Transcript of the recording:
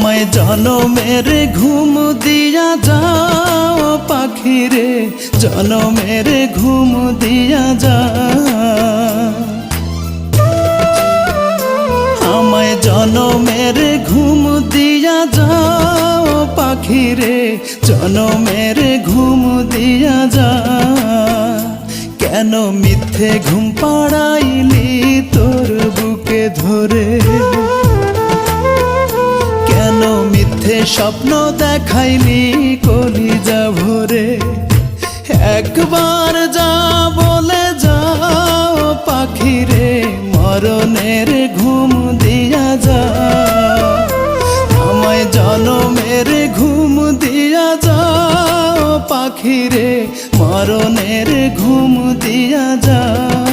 আমায় জনমের ঘুম দিয়া যাও পাখি রে, জনমের ঘুম দিয়া যাও। আমায় জনমের ঘুম দিয়া যাও পাখি রে, জনমের ঘুম দিয়া যাও। কেন মিথ্যে ঘুম পাড়াইলি তোর বুকে ধরে, কেন মিথ্যে স্বপ্ন দেখাইলি কলিজা ভরে। একবার যা বলে যাও পাখি রে, মরণের ঘুম দিয়া যাও। আমায় জনমের ঘুম দিয়া যাও পাখি রে, মরণের ঘুম দিয়া যাও।